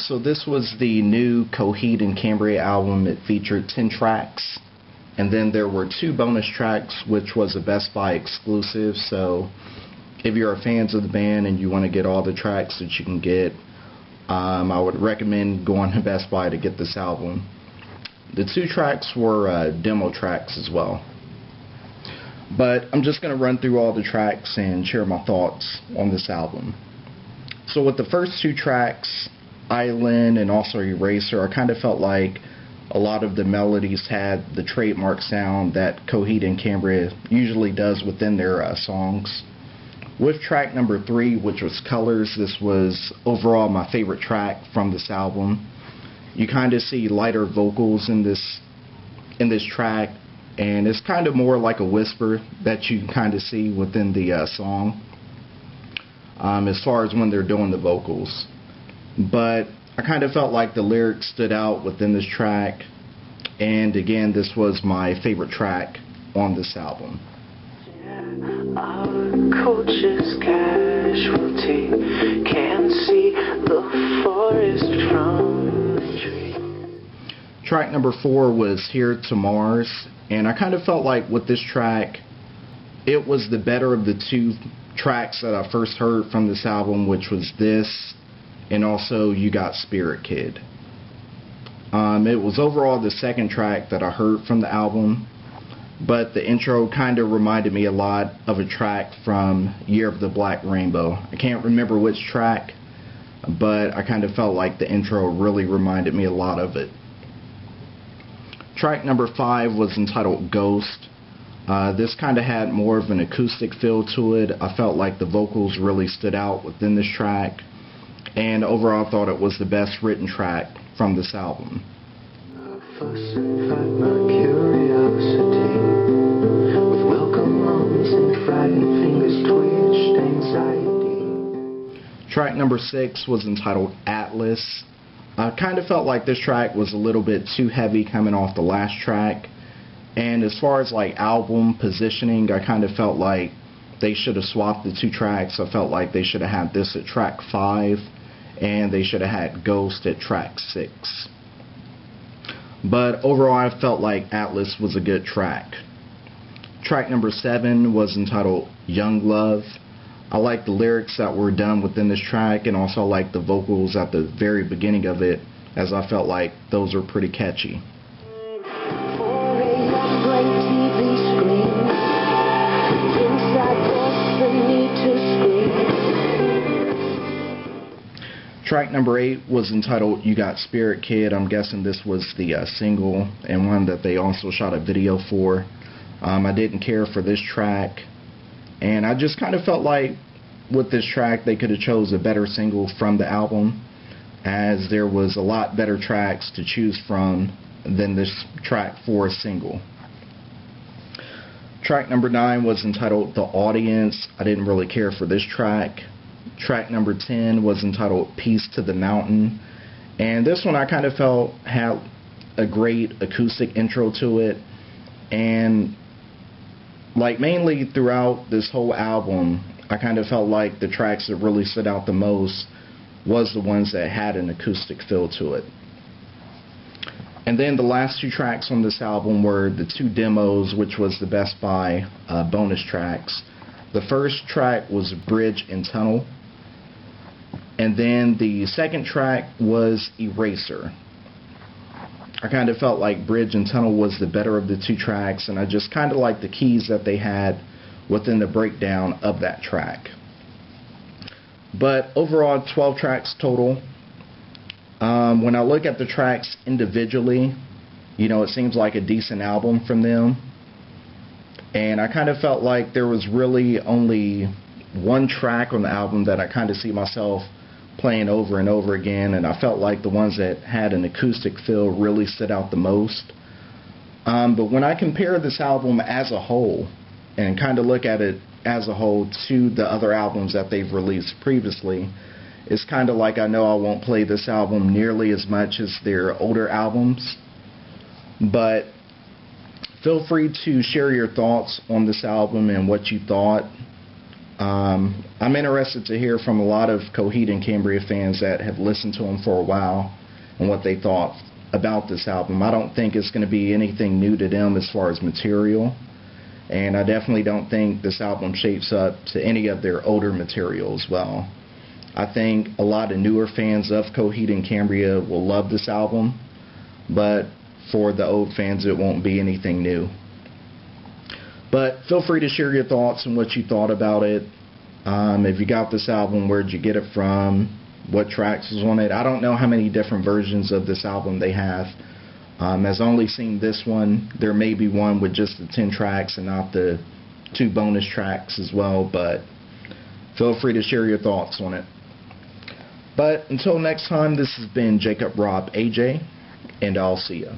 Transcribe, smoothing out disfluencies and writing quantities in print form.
So this was the new Coheed and Cambria album. It featured 10 tracks, and then there were 2 bonus tracks, which was a Best Buy exclusive. So if you're a fan of the band and you want to get all the tracks that you can get, I would recommend going to Best Buy to get this album. The 2 tracks were demo tracks as well. But I'm just going to run through all the tracks and share my thoughts on this album. So with the first 2 tracks, Island and also Eraser, I kind of felt like a lot of the melodies had the trademark sound that Coheed and Cambria usually does within their songs. With track number 3, which was Colors, this was overall my favorite track from this album. You kind of see lighter vocals in this track, and it's kind of more like a whisper that you can kind of see within the song as far as when they're doing the vocals. But I kind of felt like the lyrics stood out within this track, and again, this was my favorite track on this album. Our culture's casualty can't see the forest from the tree. Track number 4 was Here to Mars, and I kind of felt like with this track, it was the better of the 2 tracks that I first heard from this album, which was this and also You Got Spirit Kid. It was overall the second track that I heard from the album, but the intro kind of reminded me a lot of a track from Year of the Black Rainbow. I can't remember which track, but I kind of felt like the intro really reminded me a lot of it. Track number 5 was entitled Ghost. This kind of had more of an acoustic feel to it. I felt like the vocals really stood out within this track, and overall I thought it was the best written track from this album. Track number 6 was entitled Atlas. I kind of felt like this track was a little bit too heavy coming off the last track, and as far as like album positioning, I kind of felt like they should have swapped the 2 tracks. I felt like they should have had this at track 5 and they should have had Ghost at track 6. But overall I felt like Atlas was a good track. Track number 7 was entitled Young Love. I like the lyrics that were done within this track, and also like the vocals at the very beginning of it, as I felt like those are pretty catchy. Track number 8 was entitled You Got Spirit Kid. I'm guessing this was the single and one that they also shot a video for. I didn't care for this track, and I just kind of felt like with this track they could have chose a better single from the album, as there was a lot better tracks to choose from than this track for a single. Track number 9 was entitled The Audience. I didn't really care for this track. Track number 10 was entitled Peace to the Mountain, and this one I kind of felt had a great acoustic intro to it, and like mainly throughout this whole album I kind of felt like the tracks that really stood out the most was the ones that had an acoustic feel to it. And then the last 2 tracks on this album were the 2 demos, which was the Best Buy bonus tracks. The first track was Bridge and Tunnel, and then the second track was Eraser. I kind of felt like Bridge and Tunnel was the better of the 2 tracks, and I just kind of liked the keys that they had within the breakdown of that track. But overall, 12 tracks total. When I look at the tracks individually, you know, it seems like a decent album from them. And I kind of felt like there was really only one track on the album that I kind of see myself playing over and over again, and I felt like the ones that had an acoustic feel really stood out the most. But when I compare this album as a whole and kind of look at it as a whole to the other albums that they've released previously, it's kind of like I know I won't play this album nearly as much as their older albums. But feel free to share your thoughts on this album and what you thought. I'm interested to hear from a lot of Coheed and Cambria fans that have listened to them for a while and what they thought about this album. I don't think it's going to be anything new to them as far as material, and I definitely don't think this album shapes up to any of their older material as well. I think a lot of newer fans of Coheed and Cambria will love this album, but for the old fans it won't be anything new. But feel free to share your thoughts and what you thought about it. If you got this album, where'd you get it from? What tracks was on it? I don't know how many different versions of this album they have. As only seen this one. There may be one with just the 10 tracks and not the 2 bonus tracks as well, but feel free to share your thoughts on it. But until next time, this has been Jacob Rob AJ, and I'll see ya.